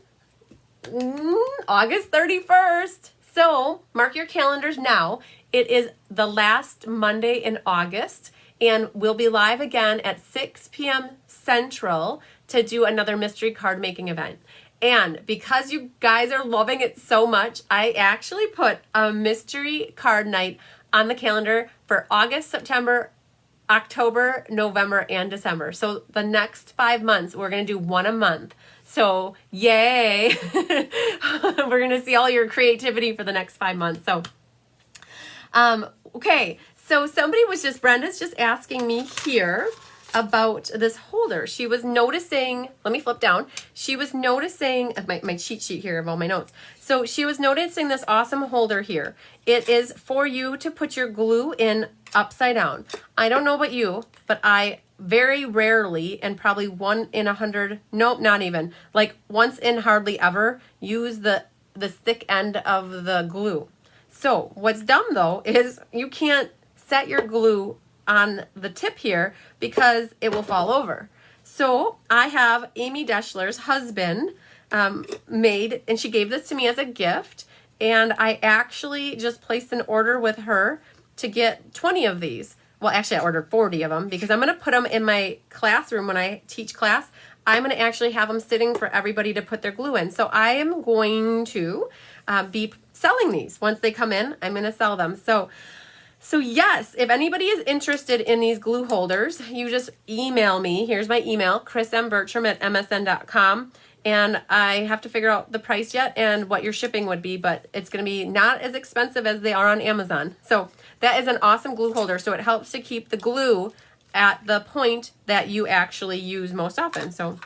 August 31st. So mark your calendars now. It is the last Monday in August, and we'll be live again at 6 p.m. Central to do another mystery card making event. And because you guys are loving it so much, I actually put a mystery card night on the calendar for August, September, October, November, and December. So the next 5 months, we're going to do one a month. So yay. We're going to see all your creativity for the next 5 months. So, okay. So Brenda's just asking me here about this holder. She was noticing, let me flip down. She was noticing my cheat sheet here of all my notes. So she was noticing this awesome holder here. It is for you to put your glue in upside down. I don't know about you, but I very rarely, and probably 1 in 100, nope, not even, like once in hardly ever, use the thick end of the glue. So what's dumb though is you can't set your glue on the tip here because it will fall over. So I have Amy Deschler's husband made, and she gave this to me as a gift, and I actually just placed an order with her to get 20 of these. Well, actually I ordered 40 of them because I'm going to put them in my classroom when I teach class. I'm going to actually have them sitting for everybody to put their glue in. So I am going to be selling these. Once they come in, I'm going to sell them. So yes, if anybody is interested in these glue holders, you just email me. Here's my email, chrismbertram@msn.com. And I have to figure out the price yet and what your shipping would be, but it's going to be not as expensive as they are on Amazon. So that is an awesome glue holder. So it helps to keep the glue at the point that you actually use most often. So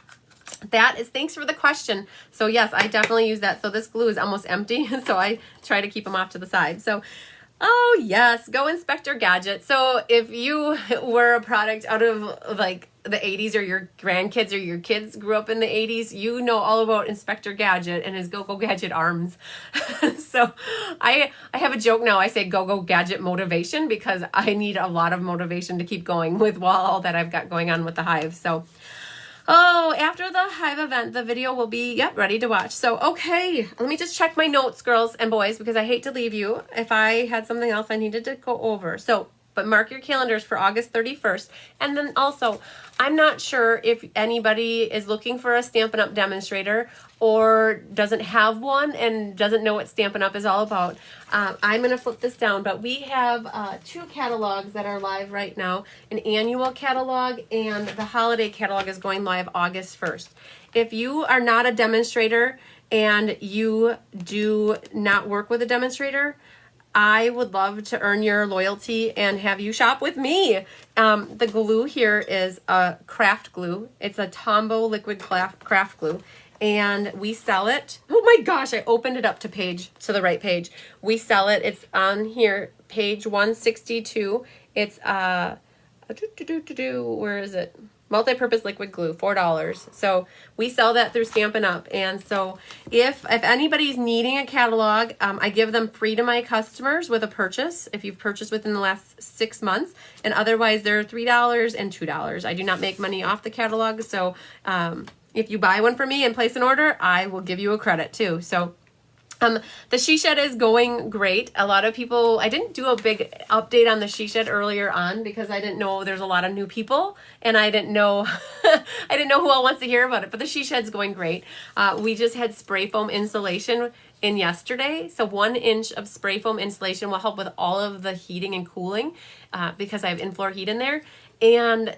that is, thanks for the question. So yes, I definitely use that. So this glue is almost empty, so I try to keep them off to the side. So, oh yes, go Inspector Gadget. So if you were a product out of like the 80s, or your grandkids or your kids grew up in the 80s, you know all about Inspector Gadget and his Go-Go Gadget arms. So I have a joke now. I say Go-Go Gadget motivation because I need a lot of motivation to keep going with all that I've got going on with the hive. So oh, after the hive event, the video will be, yep, ready to watch. So, okay, let me just check my notes, girls and boys, because I hate to leave you if I had something else I needed to go over. So, but mark your calendars for August 31st. And then also, I'm not sure if anybody is looking for a Stampin' Up! Demonstrator or doesn't have one and doesn't know what Stampin' Up! Is all about. I'm going to flip this down, but we have 2 catalogs that are live right now, an annual catalog, and the holiday catalog is going live August 1st. If you are not a demonstrator and you do not work with a demonstrator, I would love to earn your loyalty and have you shop with me. The glue here is a craft glue. It's a Tombow liquid craft glue. And we sell it. Oh my gosh, I opened it up to the right page. We sell it. It's on here, page 162. It's where is it? Multi-purpose liquid glue, $4. So we sell that through Stampin' Up! And so if anybody's needing a catalog, I give them free to my customers with a purchase if you've purchased within the last 6 months. And otherwise, they're $3 and $2. I do not make money off the catalog. So if you buy one for me and place an order, I will give you a credit too. So the She Shed is going great. A lot of people, I didn't do a big update on the She Shed earlier on because I didn't know there's a lot of new people and I didn't know who all wants to hear about it, but the She Shed's going great. We just had spray foam insulation in yesterday. So 1 inch of spray foam insulation will help with all of the heating and cooling because I have in-floor heat in there. And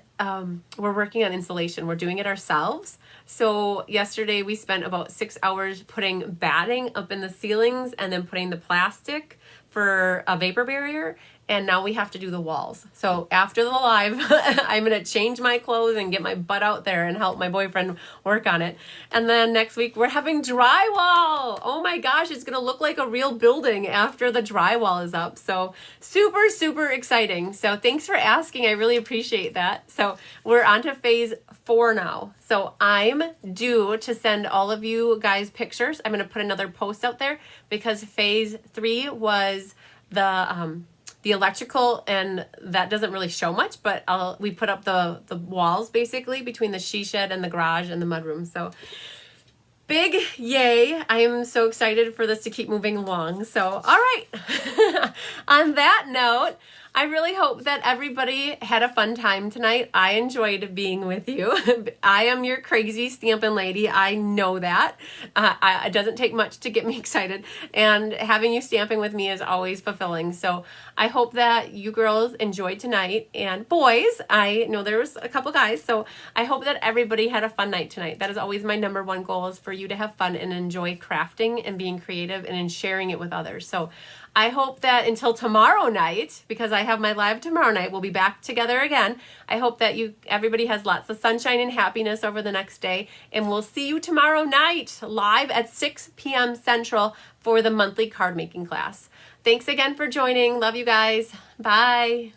we're working on insulation. We're doing it ourselves. So yesterday we spent about 6 hours putting batting up in the ceilings and then putting the plastic for a vapor barrier. And now we have to do the walls. So after the live, I'm going to change my clothes and get my butt out there and help my boyfriend work on it. And then next week we're having drywall. Oh my gosh, it's going to look like a real building after the drywall is up. So super, super exciting. So thanks for asking. I really appreciate that. So we're on to phase 4 now. So I'm due to send all of you guys pictures. I'm going to put another post out there because phase 3 was the electrical, and that doesn't really show much, but we put up the walls basically between the She Shed and the garage and the mudroom. So big yay. I am so excited for this to keep moving along. So, all right. On that note, I really hope that everybody had a fun time tonight. I enjoyed being with you. I am your crazy Stampin' Lady. I know that. It doesn't take much to get me excited. And having you stamping with me is always fulfilling. So I hope that you girls enjoyed tonight. And boys, I know there was a couple guys. So I hope that everybody had a fun night tonight. That is always my number one goal, is for you to have fun and enjoy crafting and being creative and in sharing it with others. So I hope that until tomorrow night, because I have my live tomorrow night, we'll be back together again. I hope that everybody has lots of sunshine and happiness over the next day. And we'll see you tomorrow night live at 6 p.m. Central for the monthly card making class. Thanks again for joining. Love you guys. Bye.